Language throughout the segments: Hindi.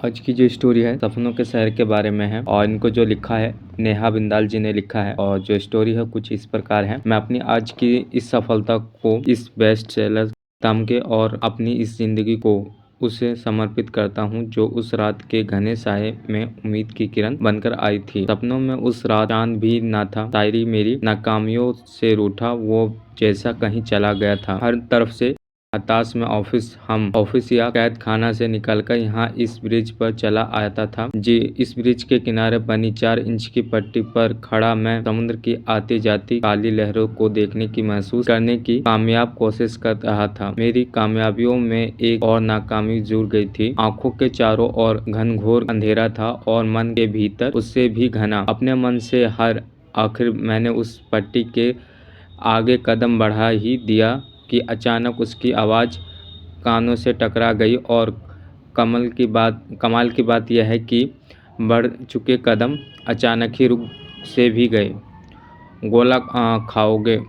आज की जो स्टोरी है सपनों के शहर के बारे में है और इनको जो लिखा है नेहा बिंदाल जी ने लिखा है। और जो स्टोरी है कुछ इस प्रकार है। मैं अपनी आज की इस सफलता को इस बेस्ट सेलर दाम के और अपनी इस जिंदगी को उसे समर्पित करता हूँ जो उस रात के घने साये में उम्मीद की किरण बनकर आई थी। सपनों में उस रात चांद भी ना था। शायरी मेरी नाकामियों से रूठा वो जैसा कहीं चला गया था। हर तरफ से हताश में ऑफिस या कैद खाना से निकलकर यहाँ इस ब्रिज पर चला आता था। जी, इस ब्रिज के किनारे बनी 4 इंच की पट्टी पर खड़ा मैं समुद्र की आती जाती काली लहरों को देखने की महसूस करने की कामयाब कोशिश कर रहा था। मेरी कामयाबियों में एक और नाकामी जुड़ गई थी। आंखों के चारों ओर घनघोर अंधेरा था और मन के भीतर उससे भी घना। अपने मन से आखिर मैंने उस पट्टी के आगे कदम बढ़ा ही दिया कि अचानक उसकी आवाज़ कानों से टकरा गई और कमाल की बात यह है कि बढ़ चुके कदम अचानक ही रुक से भी गए। गोला खाओगे?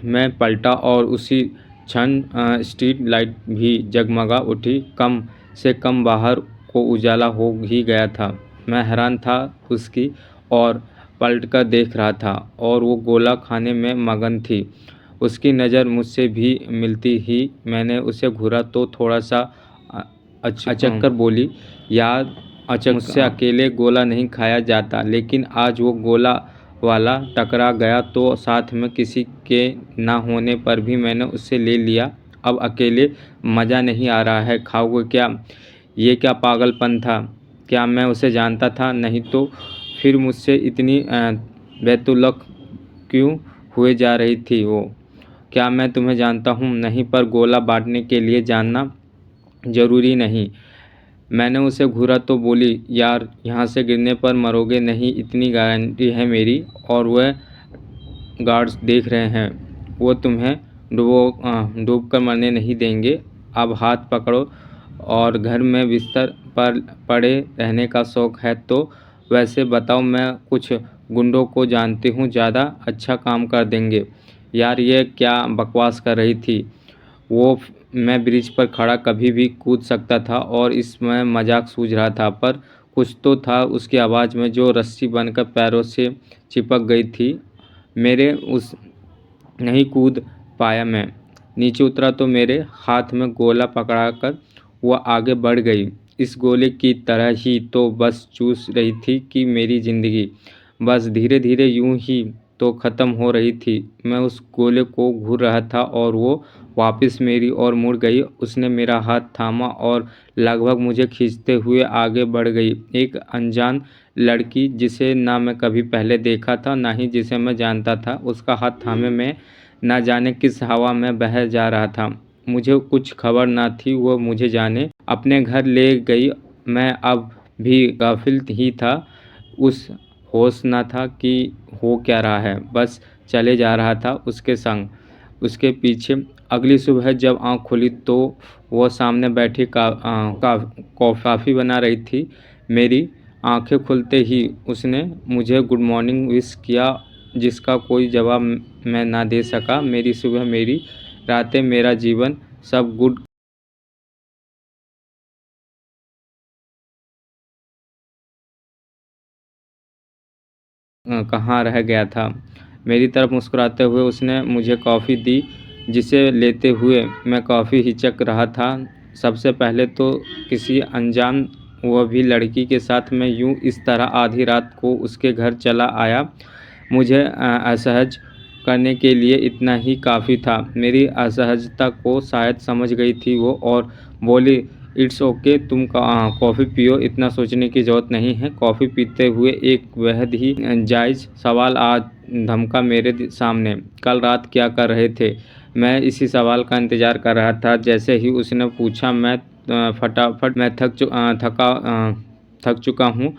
मैं पलटा और उसी क्षण स्ट्रीट लाइट भी जगमगा उठी। कम से कम बाहर को उजाला हो ही गया था। मैं हैरान था उसकी और पलटकर देख रहा था और वो गोला खाने में मगन थी। उसकी नज़र मुझसे भी मिलती ही मैंने उसे घूरा तो थोड़ा सा अचक कर बोली, यार मुझसे अकेले गोला नहीं खाया जाता, लेकिन आज वो गोला वाला टकरा गया तो साथ में किसी के ना होने पर भी मैंने उससे ले लिया। अब अकेले मज़ा नहीं आ रहा है। खाओगे क्या? ये क्या पागलपन था? क्या मैं उसे जानता था? नहीं तो फिर मुझसे इतनी बेतुल्लक क्यों हुए जा रही थी वो? क्या मैं तुम्हें जानता हूँ? नहीं, पर गोला बांटने के लिए जानना ज़रूरी नहीं। मैंने उसे घूरा तो बोली, यार यहाँ से गिरने पर मरोगे नहीं, इतनी गारंटी है मेरी। और वह गार्ड्स देख रहे हैं, वो तुम्हें डूब कर मरने नहीं देंगे। अब हाथ पकड़ो। और घर में बिस्तर पर पड़े रहने का शौक़ है तो वैसे बताओ, मैं कुछ गुंडों को जानती हूँ, ज़्यादा अच्छा काम कर देंगे। यार ये क्या बकवास कर रही थी वो? मैं ब्रिज पर खड़ा कभी भी कूद सकता था और इसमें मजाक सूझ रहा था, पर कुछ तो था उसकी आवाज़ में जो रस्सी बनकर पैरों से चिपक गई थी मेरे। उस नहीं कूद पाया। मैं नीचे उतरा तो मेरे हाथ में गोला पकड़ाकर वो आगे बढ़ गई। इस गोले की तरह ही तो बस चूस रही थी कि मेरी ज़िंदगी बस धीरे धीरे यूं ही तो ख़त्म हो रही थी। मैं उस गोले को घूर रहा था और वो वापस मेरी ओर मुड़ गई। उसने मेरा हाथ थामा और लगभग मुझे खींचते हुए आगे बढ़ गई। एक अनजान लड़की जिसे ना मैं कभी पहले देखा था ना ही जिसे मैं जानता था, उसका हाथ थामे मैं ना जाने किस हवा में बह जा रहा था। मुझे कुछ खबर ना थी वो मुझे जाने अपने घर ले गई। मैं अब भी गाफिल ही था, उस होश ना था कि हो क्या रहा है, बस चले जा रहा था उसके संग, उसके पीछे। अगली सुबह जब आँख खुली तो वो सामने बैठी कॉफ़ी बना रही थी। मेरी आंखें खुलते ही उसने मुझे गुड मॉर्निंग विश किया, जिसका कोई जवाब मैं ना दे सका। मेरी सुबह, मेरी रातें, मेरा जीवन सब गुड कहाँ रह गया था। मेरी तरफ मुस्कुराते हुए उसने मुझे कॉफ़ी दी, जिसे लेते हुए मैं काफ़ी हिचक रहा था। सबसे पहले तो किसी अनजान, वह भी लड़की के साथ मैं यूं इस तरह आधी रात को उसके घर चला आया, मुझे असहज करने के लिए इतना ही काफ़ी था। मेरी असहजता को शायद समझ गई थी वो और बोली, इट्स ओके, तुम कॉफ़ी पियो, इतना सोचने की ज़रूरत नहीं है। कॉफ़ी पीते हुए एक बेहद ही जायज़ सवाल आज धमका मेरे सामने, कल रात क्या कर रहे थे? मैं इसी सवाल का इंतज़ार कर रहा था। जैसे ही उसने पूछा मैं फटाफट, मैं थक चुका हूँ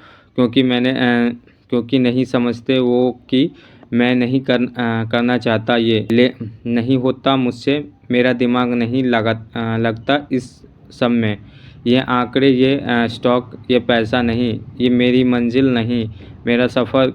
क्योंकि नहीं समझते वो कि मैं नहीं करना चाहता ये, नहीं होता मुझसे, मेरा दिमाग नहीं लगता इस सब में। ये आंकड़े, ये स्टॉक, ये पैसा नहीं, ये मेरी मंजिल नहीं, मेरा सफ़र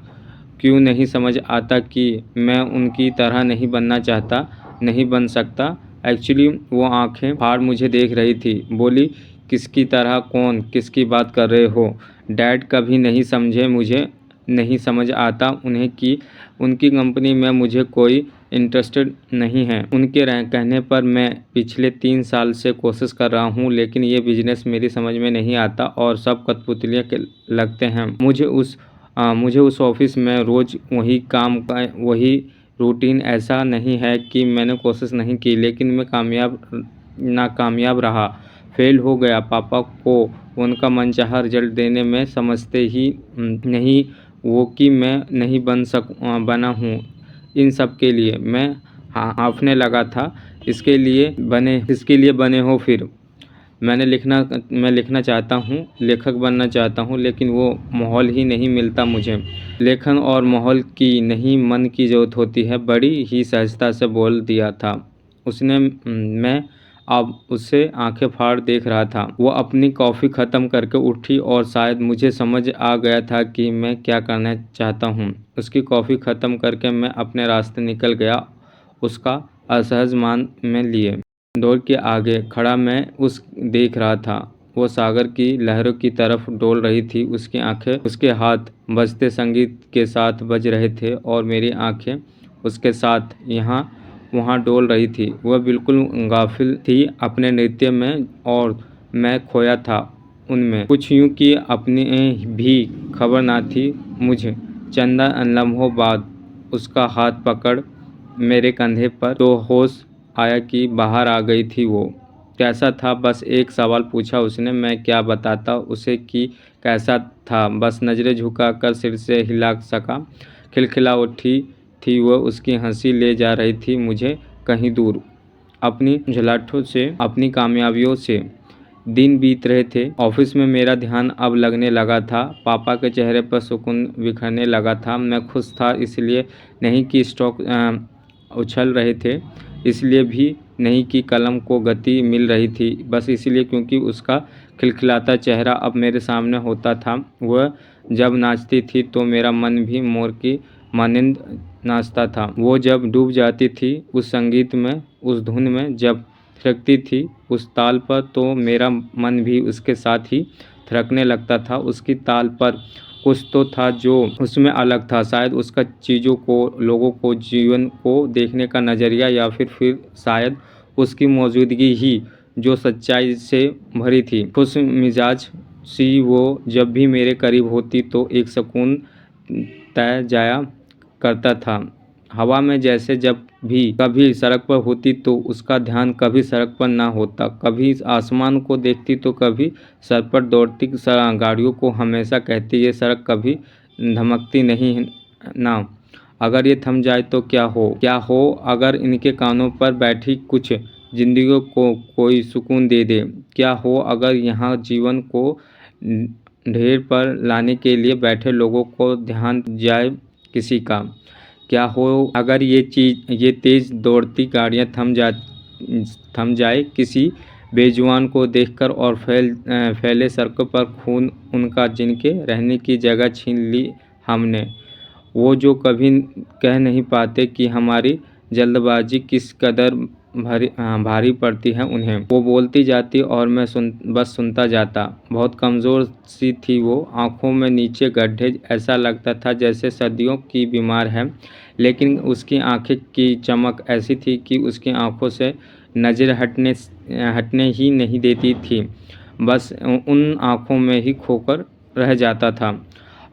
क्यों नहीं समझ आता कि मैं उनकी तरह नहीं बनना चाहता, नहीं बन सकता। एक्चुअली वो आंखें फाड़ मुझे देख रही थी, बोली, किसकी तरह कौन किसकी बात कर रहे हो? डैड कभी नहीं समझे, मुझे नहीं समझ आता उन्हें कि उनकी कंपनी में मुझे कोई इंटरेस्टेड नहीं है। उनके कहने पर मैं पिछले 3 साल से कोशिश कर रहा हूँ, लेकिन ये बिजनेस मेरी समझ में नहीं आता और सब कठपुतलियाँ के लगते हैं। मुझे उस ऑफिस में रोज़ वही काम का वही रूटीन। ऐसा नहीं है कि मैंने कोशिश नहीं की, लेकिन मैं नाकामयाब रहा, फेल हो गया। पापा को उनका मनचाहा रिजल्ट देने में समझते ही नहीं वो कि मैं नहीं बना हूँ इन सब के लिए। मैं हाँफने लगा था। इसके लिए बने हो फिर? मैं लिखना चाहता हूँ, लेखक बनना चाहता हूँ, लेकिन वो माहौल ही नहीं मिलता मुझे। लेखन और माहौल की नहीं, मन की ज़रूरत होती है। बड़ी ही सहजता से बोल दिया था उसने। मैं अब उससे आंखें फाड़ देख रहा था। वो अपनी कॉफ़ी ख़त्म करके उठी और शायद मुझे समझ आ गया था कि मैं क्या करना चाहता हूँ। उसकी कॉफ़ी ख़त्म करके मैं अपने रास्ते निकल गया, उसका असहज मान में लिए। डोर के आगे खड़ा मैं देख रहा था। वो सागर की लहरों की तरफ डोल रही थी। उसकी आंखें, उसके हाथ बजते संगीत के साथ बज रहे थे और मेरी आंखें उसके साथ यहाँ वहाँ डोल रही थी। वह बिल्कुल गाफिल थी अपने नृत्य में और मैं खोया था उनमें। कुछ यूँ कि अपनी भी खबर ना थी मुझे। चंदा लम्हों बाद उसका हाथ पकड़ मेरे कंधे पर तो होश आया कि बाहर आ गई थी वो। कैसा था? बस एक सवाल पूछा उसने। मैं क्या बताता उसे कि कैसा था? बस नज़रें झुका कर सिर से हिला सका। खिलखिला उठी थी वो। उसकी हंसी ले जा रही थी मुझे कहीं दूर, अपनी झलाठों से, अपनी कामयाबियों से। दिन बीत रहे थे। ऑफिस में मेरा ध्यान अब लगने लगा था। पापा के चेहरे पर सुकून बिखरने लगा था। मैं खुश था इसलिए नहीं कि स्टॉक उछल रहे थे, इसलिए भी नहीं कि कलम को गति मिल रही थी, बस इसलिए क्योंकि उसका खिलखिलाता चेहरा अब मेरे सामने होता था। वह जब नाचती थी तो मेरा मन भी मोर की मानिंद नाचता था। वो जब डूब जाती थी उस संगीत में, उस धुन में, जब थिरकती थी उस ताल पर, तो मेरा मन भी उसके साथ ही थिरकने लगता था। उसकी ताल पर कुछ तो था जो उसमें अलग था। शायद उसका चीज़ों को, लोगों को, जीवन को देखने का नज़रिया, या फिर शायद उसकी मौजूदगी ही जो सच्चाई से भरी थी। खुश मिजाज सी वो जब भी मेरे करीब होती तो एक सुकून तय जाया करता था हवा में। जैसे जब भी कभी सड़क पर होती तो उसका ध्यान कभी सड़क पर ना होता, कभी आसमान को देखती तो कभी सर पर दौड़ती गाड़ियों को। हमेशा कहती ये सड़क कभी धमकती नहीं ना। अगर ये थम जाए तो क्या हो अगर इनके कानों पर बैठी कुछ जिंदगियों को कोई सुकून दे दे। क्या हो अगर यहाँ जीवन को ढेर पर लाने के लिए बैठे लोगों को ध्यान जाए किसी का। क्या हो अगर ये तेज़ दौड़ती गाड़ियाँ थम जाए किसी बेजुबान को देखकर, और फैले सड़कों पर खून उनका जिनके रहने की जगह छीन ली हमने। वो जो कभी कह नहीं पाते कि हमारी जल्दबाजी किस कदर भारी पड़ती है उन्हें। वो बोलती जाती और मैं बस सुनता जाता। बहुत कमज़ोर सी थी वो, आँखों में नीचे गड्ढे, ऐसा लगता था जैसे सदियों की बीमार है। लेकिन उसकी आंखें की चमक ऐसी थी कि उसकी आंखों से नज़र हटने ही नहीं देती थी। बस उन आंखों में ही खोकर रह जाता था।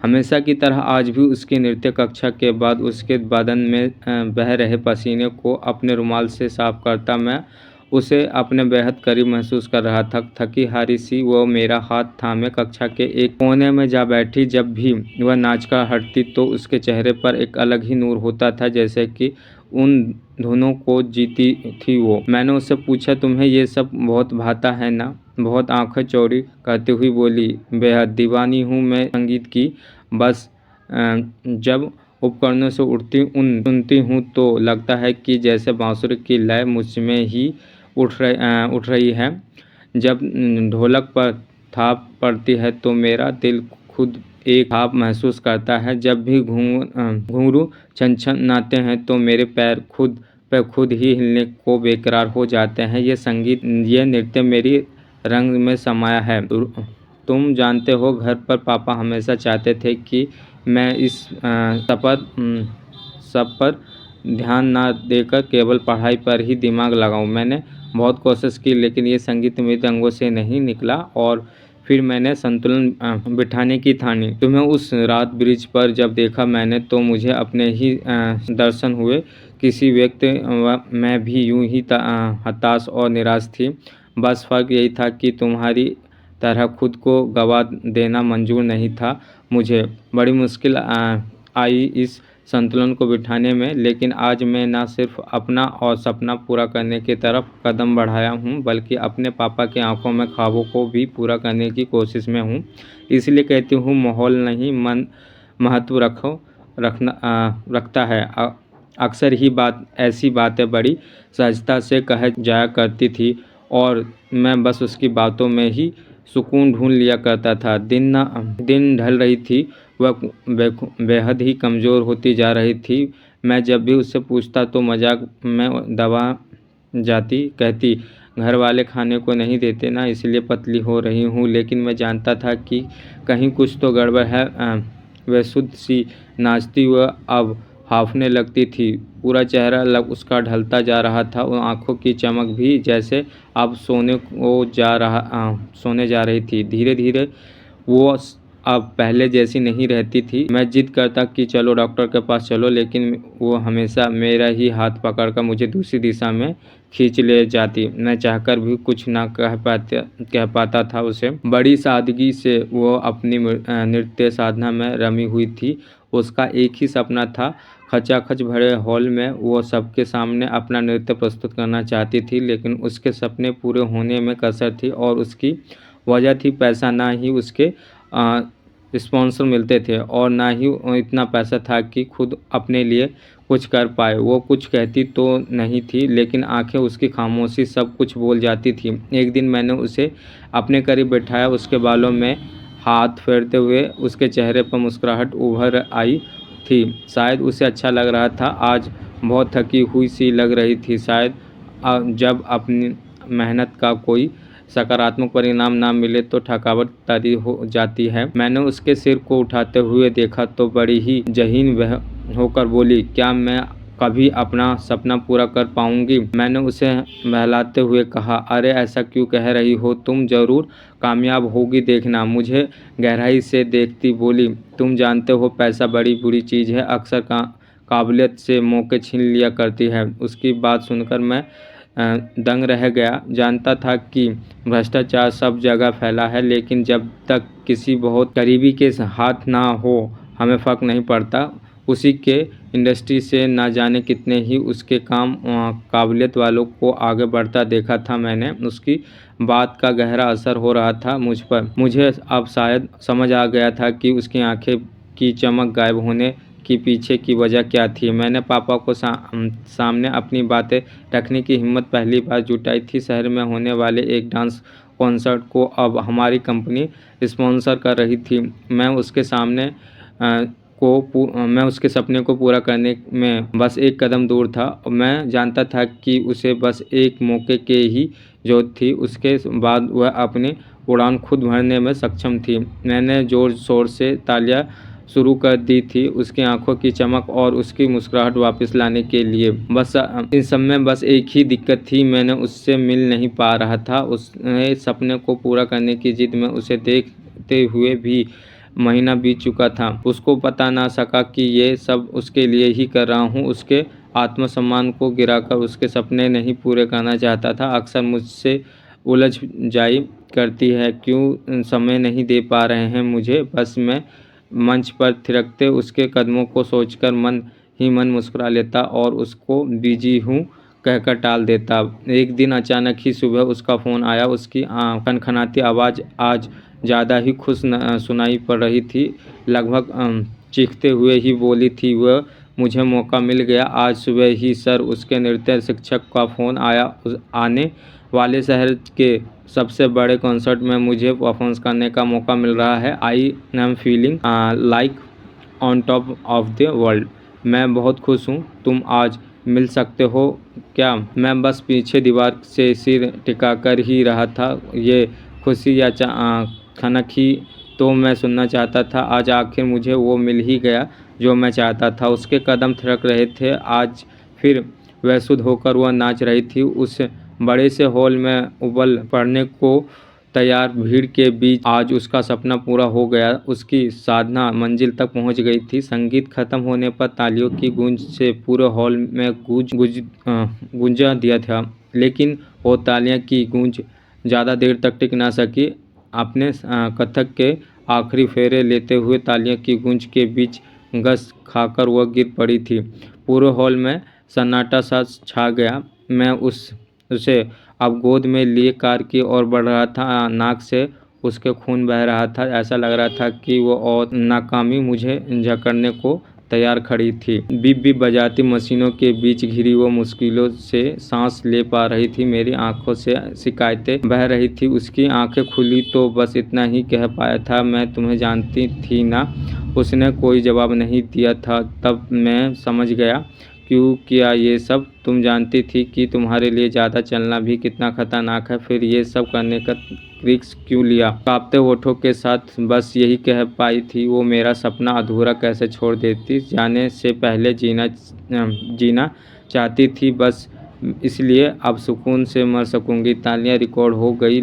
हमेशा की तरह आज भी उसकी नृत्य कक्षा के बाद उसके बदन में बह रहे पसीने को अपने रुमाल से साफ करता मैं उसे अपने बेहद करीब महसूस कर रहा था। थकी हारी सी वो मेरा हाथ थामे कक्षा के एक कोने में जा बैठी। जब भी वह नाच कर हटती तो उसके चेहरे पर एक अलग ही नूर होता था, जैसे कि उन धुनों को जीती थी वो। मैंने उससे पूछा, तुम्हें ये सब बहुत भाता है ना? बहुत आंखें चौड़ी करते हुए बोली, बेहद दीवानी हूँ मैं संगीत की। बस जब उपकरणों से सुनती हूँ तो लगता है कि जैसे बांसुरी की लय मुझ में ही उठ रही है। जब ढोलक पर थाप पड़ती है तो मेरा दिल खुद एक भाव महसूस करता है। जब भी घुंघरू छनछनाते हैं तो मेरे पैर खुद ही हिलने को बेकरार हो जाते हैं। ये संगीत, ये नृत्य मेरी रंग में समाया है। तुम जानते हो, घर पर पापा हमेशा चाहते थे कि मैं इस सब पर ध्यान ना देकर केवल पढ़ाई पर ही दिमाग लगाऊं। मैंने बहुत कोशिश की, लेकिन ये संगीत मेरे अंगों से नहीं निकला और फिर मैंने संतुलन बिठाने की ठानी। तुम्हें उस रात ब्रिज पर जब देखा मैंने, तो मुझे अपने ही दर्शन हुए। किसी व्यक्ति मैं भी यूं ही हताश और निराश थी। बस फर्क यही था कि तुम्हारी तरह खुद को गवा देना मंजूर नहीं था मुझे। बड़ी मुश्किल आई इस संतुलन को बिठाने में, लेकिन आज मैं न सिर्फ अपना और सपना पूरा करने की तरफ कदम बढ़ाया हूँ, बल्कि अपने पापा की आंखों में ख्वाबों को भी पूरा करने की कोशिश में हूँ। इसलिए कहती हूँ, माहौल नहीं मन महत्व रखता है। अक्सर ही ऐसी बातें बड़ी सहजता से कह जाया करती थी और मैं बस उसकी बातों में ही सुकून ढूंढ लिया करता था। दिन ढल रही थी, वह बेहद ही कमज़ोर होती जा रही थी। मैं जब भी उससे पूछता तो मजाक में दबा जाती, कहती घर वाले खाने को नहीं देते ना, इसलिए पतली हो रही हूँ। लेकिन मैं जानता था कि कहीं कुछ तो गड़बड़ है। वह शुद्ध सी नाचती वह अब हांफने लगती थी। पूरा चेहरा उसका ढलता जा रहा था और आंखों की चमक भी जैसे अब सोने जा रही थी। धीरे धीरे वो अब पहले जैसी नहीं रहती थी। मैं जिद करता कि चलो डॉक्टर के पास चलो, लेकिन वो हमेशा मेरा ही हाथ पकड़कर मुझे दूसरी दिशा में खींच ले जाती। मैं चाहकर भी कुछ ना कह पाता था उसे। बड़ी सादगी से वो अपनी नृत्य साधना में रमी हुई थी। उसका एक ही सपना था, खचाखच भरे हॉल में वो सबके सामने अपना नृत्य प्रस्तुत करना चाहती थी। लेकिन उसके सपने पूरे होने में कसर थी और उसकी वजह थी पैसा। ना ही उसके स्पॉन्सर मिलते थे और ना ही इतना पैसा था कि खुद अपने लिए कुछ कर पाए। वो कुछ कहती तो नहीं थी, लेकिन आंखें उसकी खामोशी सब कुछ बोल जाती थी। एक दिन मैंने उसे अपने करीब बैठाया, उसके बालों में हाथ फेरते हुए उसके चेहरे पर मुस्कुराहट उभर आई थी। शायद उसे अच्छा लग रहा था। आज बहुत थकी हुई सी लग रही थी। शायद जब अपनी मेहनत का कोई सकारात्मक परिणाम ना मिले तो थकावट तारी हो जाती है। मैंने उसके सिर को उठाते हुए देखा तो बड़ी ही जहीन होकर बोली, क्या मैं कभी अपना सपना पूरा कर पाऊंगी? मैंने उसे बहलाते हुए कहा, अरे ऐसा क्यों कह रही हो, तुम जरूर कामयाब होगी, देखना। मुझे गहराई से देखती बोली, तुम जानते हो पैसा बड़ी बुरी चीज़ है, अक्सर काबिलियत से मौके छीन लिया करती है। उसकी बात सुनकर मैं दंग रह गया। जानता था कि भ्रष्टाचार सब जगह फैला है, लेकिन जब तक किसी बहुत करीबी के हाथ ना हो हमें फ़र्क नहीं पड़ता। उसी के इंडस्ट्री से ना जाने कितने ही उसके काबिलियत वालों को आगे बढ़ता देखा था मैंने। उसकी बात का गहरा असर हो रहा था मुझ पर। मुझे अब शायद समझ आ गया था कि उसकी आंखें की चमक गायब होने की पीछे की वजह क्या थी। मैंने पापा को सामने अपनी बातें रखने की हिम्मत पहली बार जुटाई थी। शहर में होने वाले एक डांस कॉन्सर्ट को अब हमारी कंपनी स्पॉन्सर कर रही थी। मैं उसके सपने को पूरा करने में बस एक कदम दूर था। मैं जानता था कि उसे बस एक मौके के ही जरूरत थी, उसके बाद वह अपनी उड़ान खुद भरने में सक्षम थी। मैंने जोर शोर से तालियां शुरू कर दी थी उसकी आंखों की चमक और उसकी मुस्कुराहट वापस लाने के लिए। बस इन सब में बस एक ही दिक्कत थी, मैंने उससे मिल नहीं पा रहा था। उसने सपने को पूरा करने की जिद में उसे देखते हुए भी महीना बीत चुका था। उसको पता ना सका कि ये सब उसके लिए ही कर रहा हूँ। उसके आत्मसम्मान को गिराकर उसके सपने नहीं पूरे करना चाहता था। अक्सर मुझसे उलझ जाई करती है, क्यों समय नहीं दे पा रहे हैं मुझे। बस मैं मंच पर थिरकते उसके कदमों को सोचकर मन ही मन मुस्कुरा लेता और उसको बिजी हूँ कहकर टाल देता। एक दिन अचानक ही सुबह उसका फ़ोन आया। उसकी खनखनाती आवाज़ आज ज़्यादा ही खुश सुनाई पड़ रही थी। लगभग चीखते हुए ही बोली थी वह, मुझे मौका मिल गया आज सुबह ही सर। उसके नृत्य शिक्षक का फ़ोन आया। आने वाले शहर के सबसे बड़े कॉन्सर्ट में मुझे परफॉर्म करने का मौका मिल रहा है। I am feeling like on top of the world. मैं बहुत खुश हूँ। तुम आज मिल सकते हो क्या? मैं बस पीछे दीवार से सिर टिकाकर ही रहा था। ये खुशी या खनक ही तो मैं सुनना चाहता था। आज आखिर मुझे वो मिल ही गया जो मैं चाहता था। उसके कदम थिरक रहे थे। आज फिर बेसुध होकर वह नाच रही थी। उस बड़े से हॉल में उबल पड़ने को तैयार भीड़ के बीच आज उसका सपना पूरा हो गया। उसकी साधना मंजिल तक पहुंच गई थी। संगीत खत्म होने पर तालियों की गूंज से पूरे हॉल में गूंजा दिया था। लेकिन वो तालियां की गूंज ज़्यादा देर तक टिक ना सकी। अपने कथक के आखिरी फेरे लेते हुए तालियों की गूंज के बीच गस खाकर वह गिर पड़ी थी। पूरे हॉल में सन्नाटा सा छा गया। मैं उसे अब गोद में लिए कार की ओर बढ़ रहा था। नाक से उसके खून बह रहा था। ऐसा लग रहा था कि वो और नाकामी मुझे जकड़ने को तैयार खड़ी थी। बीप बीप बजाती मशीनों के बीच घिरी वो मुश्किलों से सांस ले पा रही थी। मेरी आंखों से शिकायतें बह रही थी। उसकी आंखें खुली तो बस इतना ही कह पाया था, मैं तुम्हें जानती थी ना। उसने कोई जवाब नहीं दिया था। तब मैं समझ गया क्यों किया ये सब। तुम जानती थी कि तुम्हारे लिए ज़्यादा चलना भी कितना खतरनाक है। फिर ये सब करने का रिस्क क्यों लिया? कांपते होठों के साथ बस यही कह पाई थी। वो मेरा सपना अधूरा कैसे छोड़ देती? जाने से पहले जीना चाहती थी बस इसलिए अब सुकून से मर सकूंगी। तालियां रिकॉर्ड हो गई।